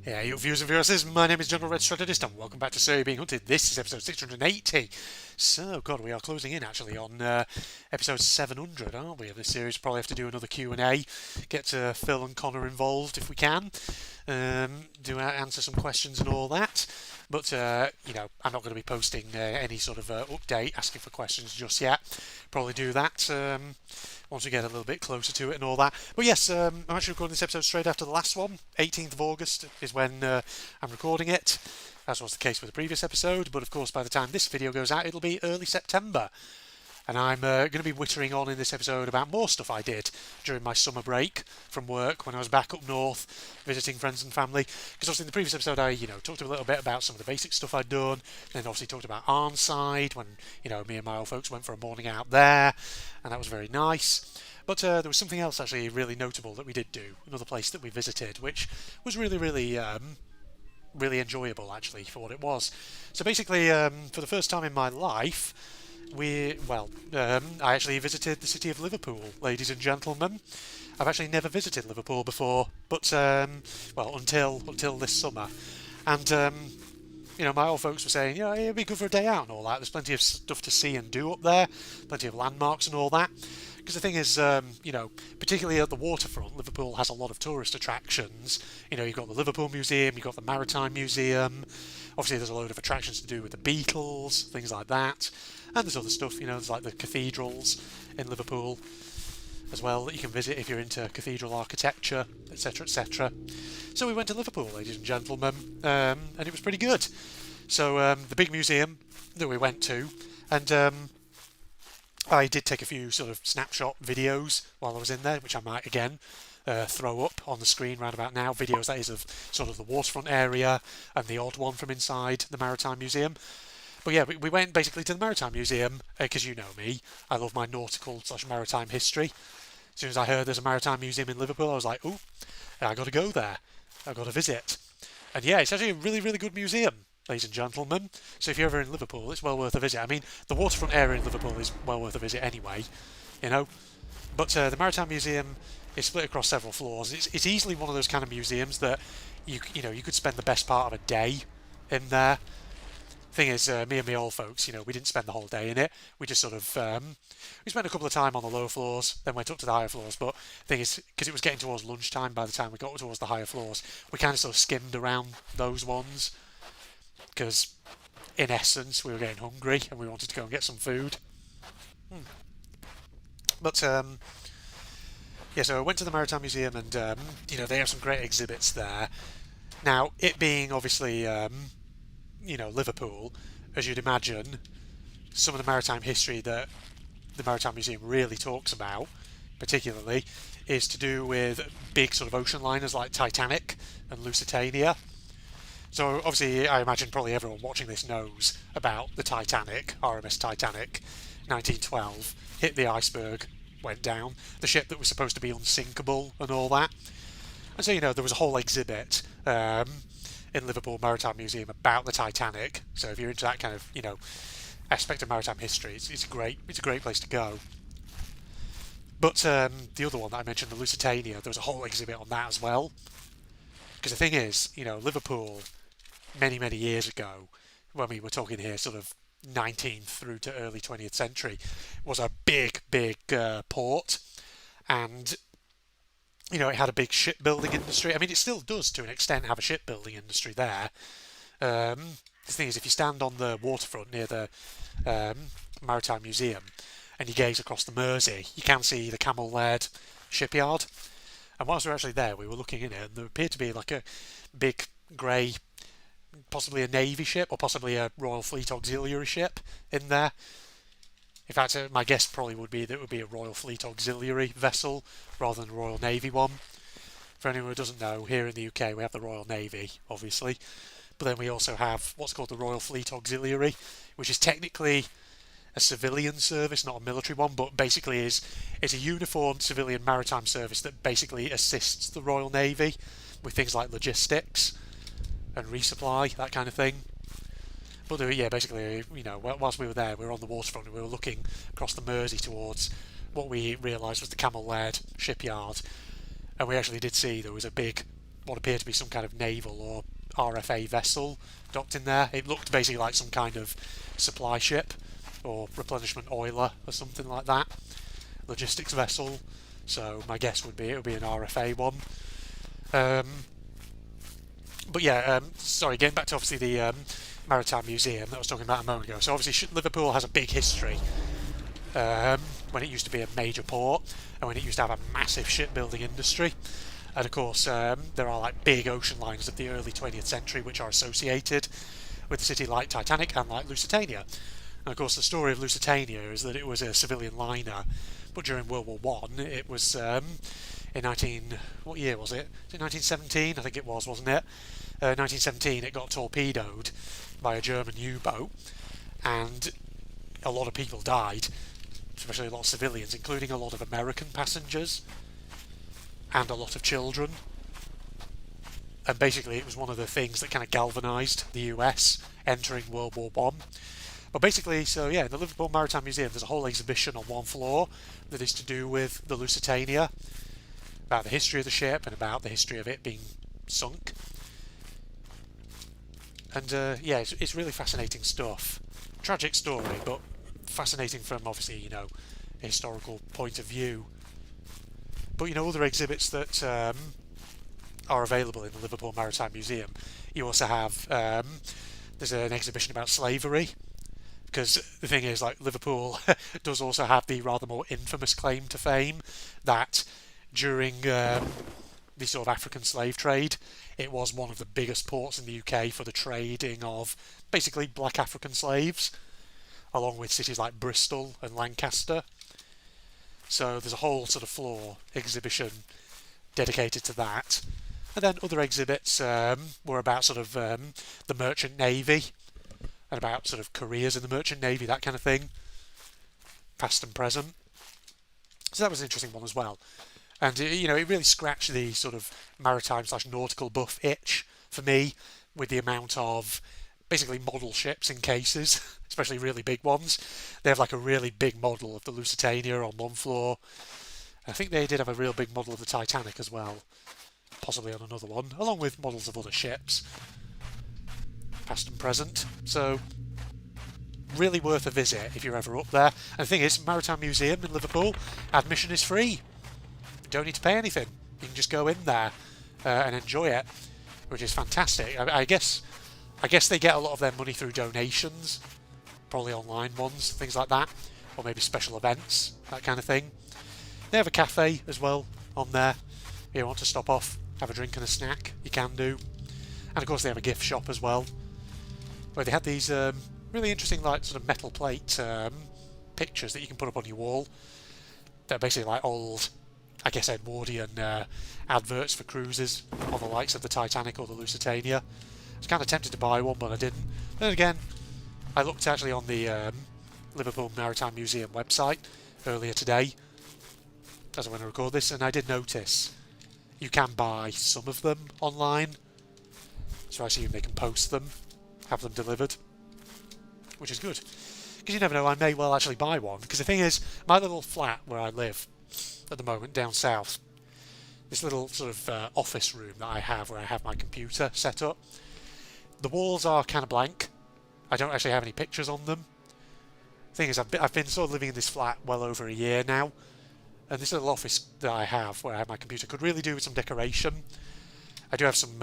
Yeah, you viewers and viewers, my name is General Red Strategist and welcome back to Surrey Being Hunted. This is episode 680. So, God, we are closing in actually on episode 700, aren't we, of this series? Probably have to do another Q&A, get Phil and Connor involved if we can, answer some questions and all that. But, I'm not going to be posting any sort of update asking for questions just yet. Probably do that once we get a little bit closer to it and all that. But yes, I'm actually recording this episode straight after the last one. 18th of August is when I'm recording it, as was the case with the previous episode. But of course, by the time this video goes out, it'll be early September. And I'm going to be wittering on in this episode about more stuff I did during my summer break from work when I was back up north visiting friends and family. Because obviously in the previous episode I, talked a little bit about some of the basic stuff I'd done. Then obviously talked about Arnside when, me and my old folks went for a morning out there. And that was very nice. But there was something else actually really notable that we did do. Another place that we visited, which was really enjoyable actually for what it was. So basically, for the first time in my life, I actually visited the city of Liverpool, ladies and gentlemen. I've actually never visited Liverpool before, but until this summer, and my old folks were saying, it'd be good for a day out and all that. There's plenty of stuff to see and do up there, plenty of landmarks and all that. Because the thing is, particularly at the waterfront, Liverpool has a lot of tourist attractions. You've got the Liverpool Museum, you've got the Maritime Museum. Obviously, there's a load of attractions to do with the Beatles, things like that. And there's other stuff, there's like the cathedrals in Liverpool as well that you can visit if you're into cathedral architecture, etc., etc. So we went to Liverpool, ladies and gentlemen, and it was pretty good. So the big museum that we went to, and I did take a few sort of snapshot videos while I was in there, which I might again throw up on the screen right about now. Videos, that is, of sort of the waterfront area and the odd one from inside the Maritime Museum. But yeah, we went basically to the Maritime Museum because you know me, I love my nautical/maritime history. As soon as I heard there's a Maritime Museum in Liverpool, I was like, oh, I got to go there. I got to visit. And yeah, it's actually a really, really good museum, ladies and gentlemen. So if you're ever in Liverpool, it's well worth a visit. I mean, the waterfront area in Liverpool is well worth a visit anyway, you know. But the Maritime Museum is split across several floors. It's easily one of those kind of museums that you could spend the best part of a day in there. Thing is, me and my old folks, we didn't spend the whole day in it. We just sort of we spent a couple of time on the lower floors, then went up to the higher floors. But thing is, because it was getting towards lunchtime by the time we got towards the higher floors, we kind of sort of skimmed around those ones because, in essence, we were getting hungry and we wanted to go and get some food. But yeah, so I went to the Maritime Museum and they have some great exhibits there. Now, it being obviously Liverpool, as you'd imagine, some of the maritime history that the Maritime Museum really talks about, particularly, is to do with big sort of ocean liners like Titanic and Lusitania. So obviously, I imagine probably everyone watching this knows about the Titanic, RMS Titanic, 1912, hit the iceberg, went down, the ship that was supposed to be unsinkable and all that. And so, there was a whole exhibit in Liverpool Maritime Museum about the Titanic. So if you're into that kind of, aspect of maritime history, it's a great place to go. But the other one that I mentioned, the Lusitania, there was a whole exhibit on that as well. Because the thing is, Liverpool, many years ago, when we were talking here, sort of 19th through to early 20th century, was a big port, and it had a big shipbuilding industry. I mean, it still does to an extent have a shipbuilding industry there. The thing is, if you stand on the waterfront near the Maritime Museum and you gaze across the Mersey, you can see the camel-led shipyard. And whilst we were actually there, we were looking in it, and there appeared to be like a big grey, possibly a Navy ship or possibly a Royal Fleet Auxiliary ship in there. In fact, my guess probably would be that it would be a Royal Fleet Auxiliary vessel rather than a Royal Navy one. For anyone who doesn't know, here in the UK we have the Royal Navy, obviously, but then we also have what's called the Royal Fleet Auxiliary, which is technically a civilian service, not a military one, but basically it's a uniformed civilian maritime service that basically assists the Royal Navy with things like logistics and resupply, that kind of thing. But yeah, basically, whilst we were there, we were on the waterfront and we were looking across the Mersey towards what we realised was the camel-led shipyard. And we actually did see there was a big, what appeared to be some kind of naval or RFA vessel docked in there. It looked basically like some kind of supply ship or replenishment oiler or something like that, logistics vessel. So my guess would be it would be an RFA one. But yeah, sorry, getting back to obviously the Maritime Museum that I was talking about a moment ago. So obviously Liverpool has a big history when it used to be a major port and when it used to have a massive shipbuilding industry. And of course, there are like big ocean liners of the early 20th century which are associated with the city, like Titanic and like Lusitania. And of course, the story of Lusitania is that it was a civilian liner, but during World War One, it was in what year was it? Was it 1917? I think it was, wasn't it? 1917, it got torpedoed by a German U-boat, and a lot of people died, especially a lot of civilians, including a lot of American passengers and a lot of children. And basically, it was one of the things that kind of galvanised the US entering World War One. But basically, so yeah, in the Liverpool Maritime Museum, there's a whole exhibition on one floor that is to do with the Lusitania, about the history of the ship and about the history of it being sunk. And yeah, it's really fascinating stuff. Tragic story, but fascinating from obviously, you know, a historical point of view. But you know, other exhibits that are available in the Liverpool Maritime Museum, you also have there's an exhibition about slavery, because the thing is, like, Liverpool does also have the rather more infamous claim to fame that during the sort of African slave trade, it was one of the biggest ports in the UK for the trading of basically black African slaves, along with cities like Bristol and Lancaster. So there's a whole sort of floor exhibition dedicated to that. And then other exhibits were about sort of the Merchant Navy and about sort of careers in the Merchant Navy, that kind of thing, past and present. So that was an interesting one as well. And, you know, it really scratched the sort of maritime/nautical buff itch for me, with the amount of basically model ships in cases, especially really big ones. They have like a really big model of the Lusitania on one floor. I think they did have a real big model of the Titanic as well, possibly on another one, along with models of other ships, past and present. So really worth a visit if you're ever up there. And the thing is, Maritime Museum in Liverpool, admission is free. You don't need to pay anything. You can just go in there and enjoy it, which is fantastic. I guess they get a lot of their money through donations, probably online ones, things like that, or maybe special events, that kind of thing. They have a cafe as well on there. If you want to stop off, have a drink and a snack, you can do. And of course they have a gift shop as well, where they had these really interesting, like, sort of metal plate pictures that you can put up on your wall. They're basically like old, I guess, Edwardian adverts for cruises on the likes of the Titanic or the Lusitania. I was kind of tempted to buy one, but I didn't. Then again, I looked actually on the Liverpool Maritime Museum website earlier today, as I went to record this, and I did notice you can buy some of them online. So I assume they can post them, have them delivered, which is good. Because you never know, I may well actually buy one. Because the thing is, my little flat where I live at the moment down south, this little sort of office room that I have where I have my computer set up, the walls are kind of blank. I don't actually have any pictures on them. The thing is, I've been sort of living in this flat well over a year now, and this little office that I have where I have my computer could really do with some decoration. I do have some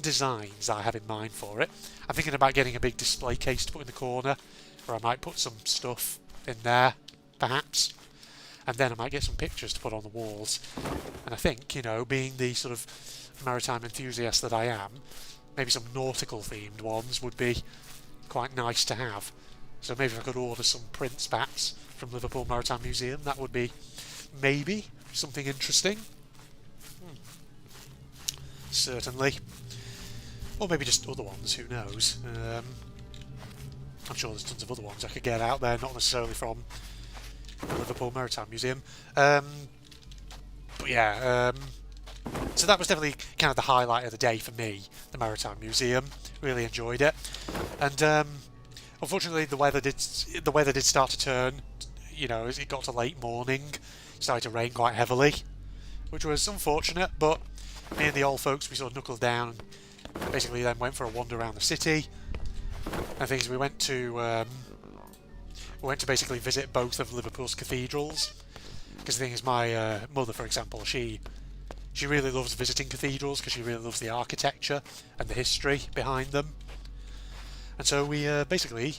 designs I have in mind for it. I'm thinking about getting a big display case to put in the corner, where I might put some stuff in there, perhaps. And then I might get some pictures to put on the walls. And I think, you know, being the sort of maritime enthusiast that I am, maybe some nautical themed ones would be quite nice to have. So maybe if I could order some prints perhaps from Liverpool Maritime Museum, that would be maybe something interesting. Certainly. Or maybe just other ones, who knows. I'm sure there's tons of other ones I could get out there, not necessarily from the Liverpool Maritime Museum. But yeah, so that was definitely kind of the highlight of the day for me, the Maritime Museum. Really enjoyed it. And unfortunately the weather did start to turn, you know, as it got to late morning. It started to rain quite heavily. which was unfortunate, but me and the old folks, we sort of knuckled down and basically then went for a wander around the city. And things, we went to basically visit both of Liverpool's cathedrals. Because the thing is, my mother, for example, she really loves visiting cathedrals because she really loves the architecture and the history behind them. And so we basically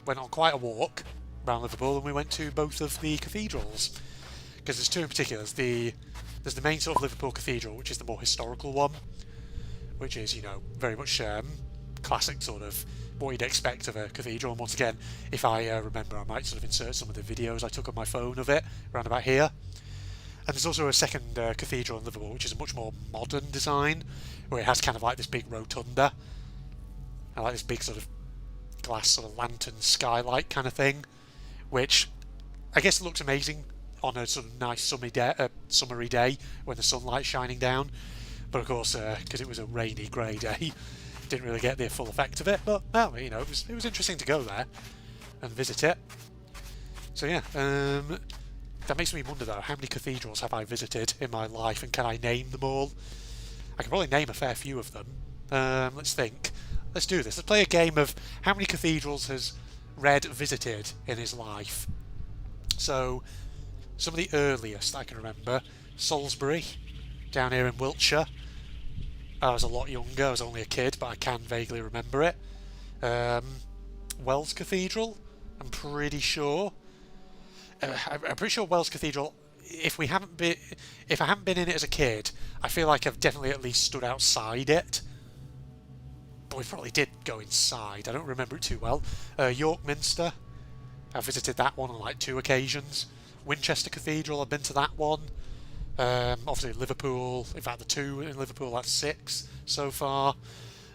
went on quite a walk around Liverpool, and we went to both of the cathedrals. Because there's two in particular. There's the main sort of Liverpool Cathedral, which is the more historical one, which is, you know, very much classic sort of what you'd expect of a cathedral. And once again, if I remember, I might sort of insert some of the videos I took on my phone of it around about here. And there's also a second cathedral in Liverpool, which is a much more modern design, where it has kind of like this big rotunda, and like this big sort of glass sort of lantern skylight kind of thing, which I guess looks amazing on a sort of nice summery day when the sunlight's shining down. But of course, because it was a rainy, grey day, didn't really get the full effect of it. But well, you know, it was interesting to go there and visit it. So yeah, that makes me wonder though, how many cathedrals have I visited in my life, and can I name them all? I can probably name a fair few of them. Let's think. Let's do this. Let's play a game of how many cathedrals has Red visited in his life. So, some of the earliest I can remember: Salisbury, down here in Wiltshire. I was a lot younger, I was only a kid, but I can vaguely remember it. Wells Cathedral, I'm pretty sure. I'm pretty sure Wells Cathedral, if I haven't been in it as a kid, I feel like I've definitely at least stood outside it. But we probably did go inside, I don't remember it too well. York Minster, I visited that one on like 2 occasions. Winchester Cathedral, I've been to that one. Obviously Liverpool, in fact the 2 in Liverpool, that's 6 so far.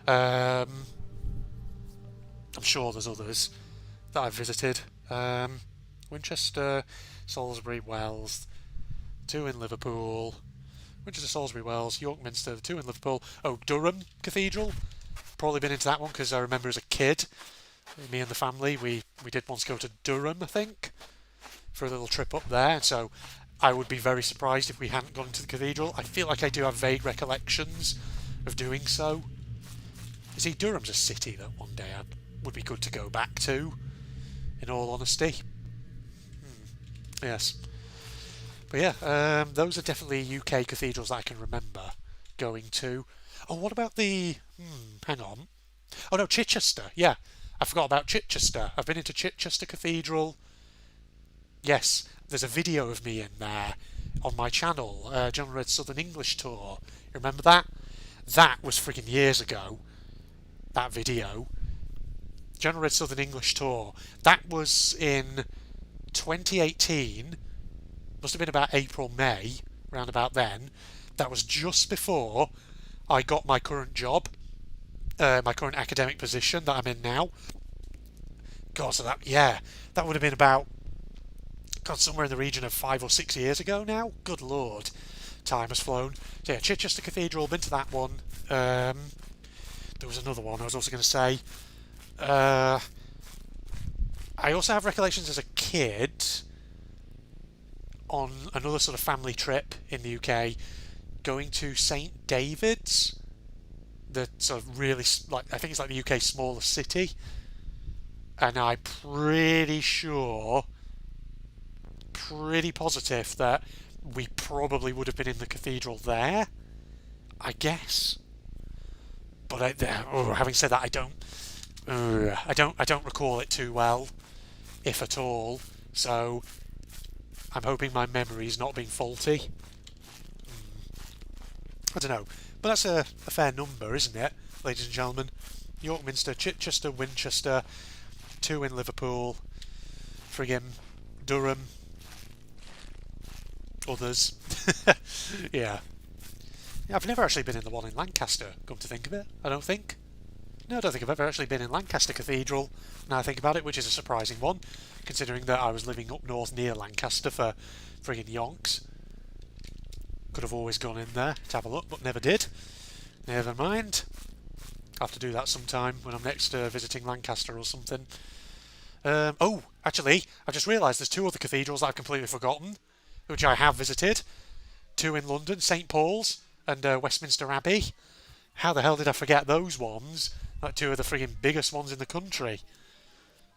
I'm sure there's others that I've visited. Winchester, Salisbury, Wells, 2 in Liverpool. Winchester, Salisbury, Wells, York Minster, 2 in Liverpool. Oh, Durham Cathedral, probably been into that one because I remember as a kid, me and the family, we did once go to Durham, I think, for a little trip up there, and so I would be very surprised if we hadn't gone to the cathedral. I feel like I do have vague recollections of doing so. You see, Durham's a city that one day would be good to go back to, in all honesty. Yes. But yeah, those are definitely UK cathedrals that I can remember going to. Oh, what about the... hang on. Oh no, Chichester. Yeah, I forgot about Chichester. I've been into Chichester Cathedral. Yes, there's a video of me in there on my channel, John Red's Southern English Tour. You remember that? That was freaking years ago. That video. John Red's Southern English Tour. That was in 2018. Must have been about April, May, around about then. That was just before I got my current job, my current academic position that I'm in now. God, so that would have been about, somewhere in the region of 5 or 6 years ago now. Good lord, time has flown. So yeah, Chichester Cathedral, been to that one. There was another one I was also going to say. I also have recollections as a kid on another sort of family trip in the UK, going to St David's, the sort of really, like, I think it's like the UK's smallest city, and I'm pretty positive that we probably would have been in the cathedral there, I guess. But having said that, I don't recall it too well, if at all. So I'm hoping my memory's not being faulty. I don't know, but that's a fair number, isn't it, ladies and gentlemen? York Minster, Chichester, Winchester, 2 in Liverpool, friggin' Durham, others. Yeah. I've never actually been in the one in Lancaster, come to think of it, I don't think. No, I don't think I've ever actually been in Lancaster Cathedral, now I think about it, which is a surprising one, considering that I was living up north near Lancaster for friggin' yonks. Could have always gone in there to have a look, but never did. Never mind. I'll have to do that sometime when I'm next visiting Lancaster or something. Oh, actually, I've just realised there's 2 other cathedrals that I've completely forgotten, which I have visited. two in London, St Paul's and Westminster Abbey. How the hell did I forget those ones? Like two of the frigging biggest ones in the country.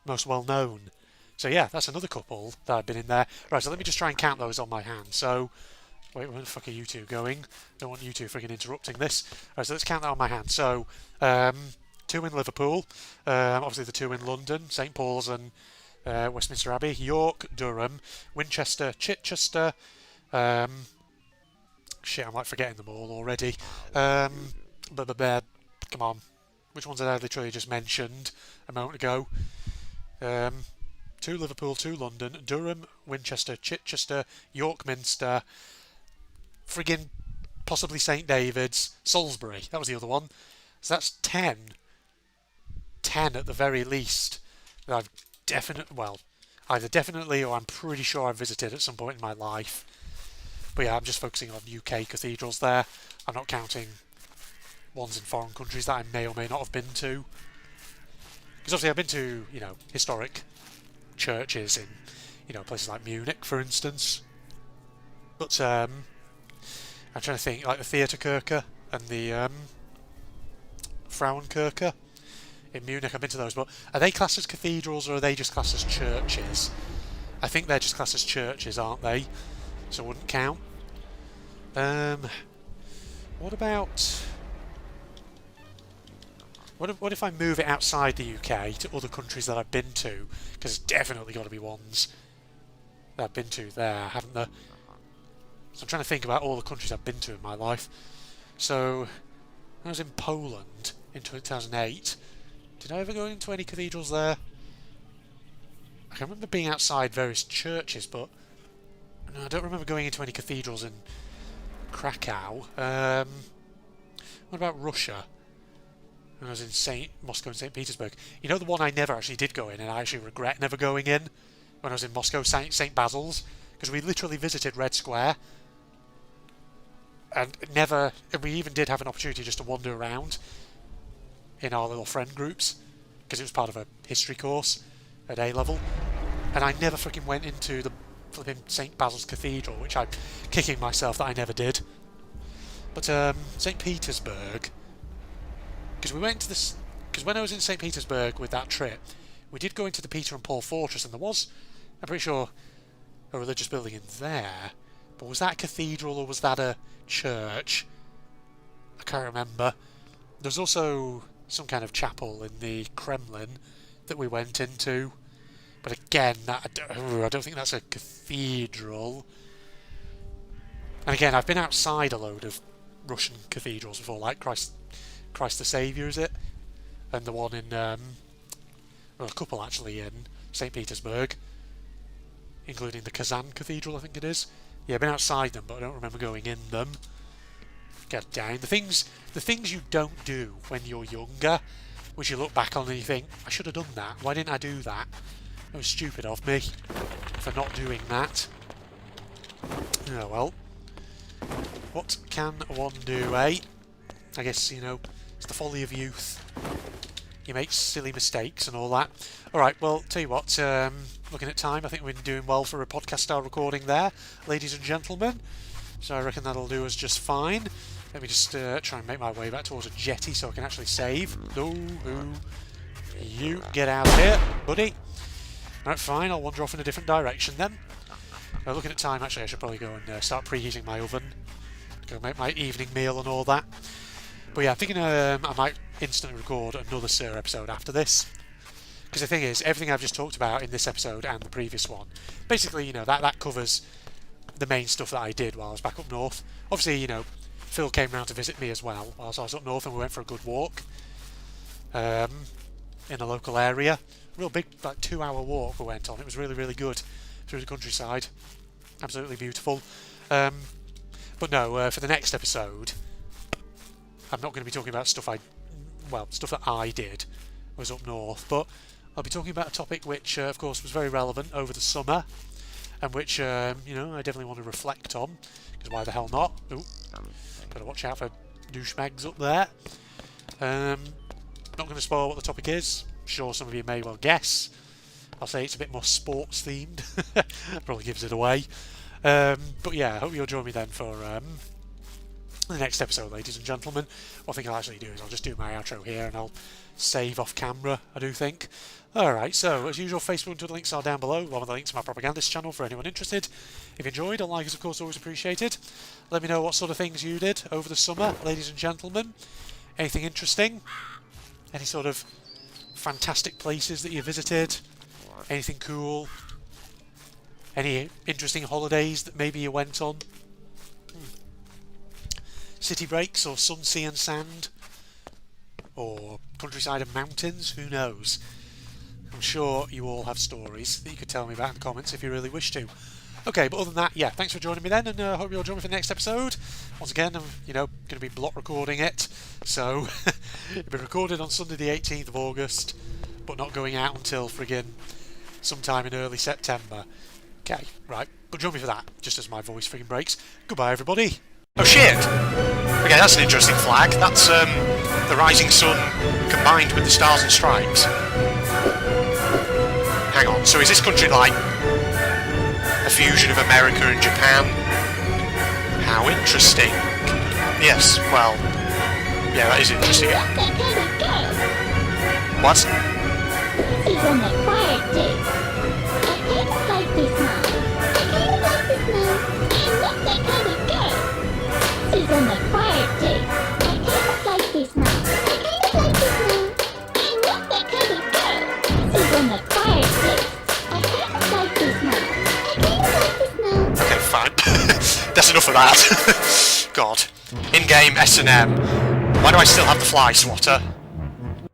Most well known. So yeah, that's another couple that I've been in there. Right, so let me just try and count those on my hand. So, wait, where the fuck are you two going? Don't want you two frigging interrupting this. Right, so let's count that on my hand. So, two in Liverpool. Obviously the two in London, St Paul's and Westminster Abbey. York, Durham, Winchester, Chichester. Shit, I'm like forgetting them all already. Come on. Which ones did I literally just mentioned a moment ago? Two Liverpool, two London, Durham, Winchester, Chichester, York Minster, friggin' possibly St David's, Salisbury. That was the other one. So that's 10. 10 at the very least that I've either definitely or I'm pretty sure I've visited at some point in my life. But yeah, I'm just focusing on UK cathedrals there. I'm not counting ones in foreign countries that I may or may not have been to. Because obviously I've been to, historic churches in, places like Munich, for instance. But I'm trying to think, like the Theaterkirche and the Frauenkirche in Munich. I've been to those, but are they classed as cathedrals or are they just classed as churches? I think they're just classed as churches, aren't they? So it wouldn't count. What about... What if I move it outside the UK to other countries that I've been to? Because there's definitely got to be ones that I've been to there, haven't there? So I'm trying to think about all the countries I've been to in my life. So, when I was in Poland in 2008, did I ever go into any cathedrals there? I can remember being outside various churches, but no, I don't remember going into any cathedrals in Krakow. What about Russia? When I was in Moscow and St. Petersburg. You know the one I never actually did go in, and I actually regret never going in? When I was in Moscow, St. Basil's. Because we literally visited Red Square. And we even did have an opportunity just to wander around in our little friend groups. Because it was part of a history course at A-level. And I never freaking went into the flipping St. Basil's Cathedral, which I'm kicking myself that I never did. But St. Petersburg... Because we went to this... Because when I was in St. Petersburg with that trip, we did go into the Peter and Paul Fortress, and there was, I'm pretty sure, a religious building in there. But was that a cathedral or was that a church? I can't remember. There's also some kind of chapel in the Kremlin that we went into. But again, I don't think that's a cathedral. And again, I've been outside a load of Russian cathedrals before, like Christ the Saviour, is it? And the one in, a couple actually in St. Petersburg, including the Kazan Cathedral, I think it is. Yeah, I've been outside them, but I don't remember going in them. God damn, the things you don't do when you're younger, which you look back on and you think, I should have done that. Why didn't I do that? It was stupid of me for not doing that. Oh well. What can one do, eh? I guess, it's the folly of youth. You make silly mistakes and all that. Alright, well, tell you what, looking at time, I think we've been doing well for a podcast style recording there, ladies and gentlemen. So I reckon that'll do us just fine. Let me just try and make my way back towards a jetty so I can actually save. No, you get out of here, buddy. Alright, fine, I'll wander off in a different direction then. Looking at time, actually, I should probably go and start preheating my oven. Go make my evening meal and all that. But yeah, I'm thinking I might instantly record another Sir episode after this. Because the thing is, everything I've just talked about in this episode and the previous one, basically, that covers the main stuff that I did while I was back up north. Obviously, Phil came round to visit me as well whilst I was up north, and we went for a good walk in a local area. Real big, 2-hour walk we went on. It was really, really good through the countryside. Absolutely beautiful. But no, for the next episode, I'm not going to be talking about stuff that I did was up north, but I'll be talking about a topic which, of course, was very relevant over the summer, and which, I definitely want to reflect on, because why the hell not? Ooh, gotta watch out for douchebags up there. Not going to spoil what the topic is. I'm sure some of you may well guess. I'll say it's a bit more sports themed. Probably gives it away. But yeah, I hope you'll join me then for the next episode, ladies and gentlemen. What I think I'll actually do is I'll just do my outro here and I'll save off camera, I do think. Alright, so as usual, Facebook and Twitter links are down below, along with the links to my propagandist channel for anyone interested. If you enjoyed, a like is of course always appreciated. Let me know what sort of things you did over the summer, ladies and gentlemen. Anything interesting? Any sort of fantastic places that you visited? Anything cool? Any interesting holidays that maybe you went on? City breaks or sun, sea and sand? Or countryside and mountains? Who knows? I'm sure you all have stories that you could tell me about in the comments if you really wish to. Okay, but other than that, yeah, thanks for joining me then, and I hope you'll join me for the next episode. Once again, I'm, going to be block recording it, so it'll be recorded on Sunday the 18th of August, but not going out until friggin' sometime in early September. Okay, right, but join me for that, just as my voice friggin' breaks. Goodbye, everybody. Oh shit! Okay, that's an interesting flag. That's the rising sun combined with the stars and stripes. Hang on, so is this country like a fusion of America and Japan? How interesting. Yes, well, yeah, that is interesting. What? It's on the quiet day. I kind of like this now. I kind of like this now. I'm not that kind of girl. It's on the quiet day. I kind of like this now. I kind of like this now. I'm not that kind of girl. It's on the quiet day. I kind of like this now. I kind of like this now. Okay, fine. That's enough of that. God. In-game S&M. Why do I still have the fly swatter?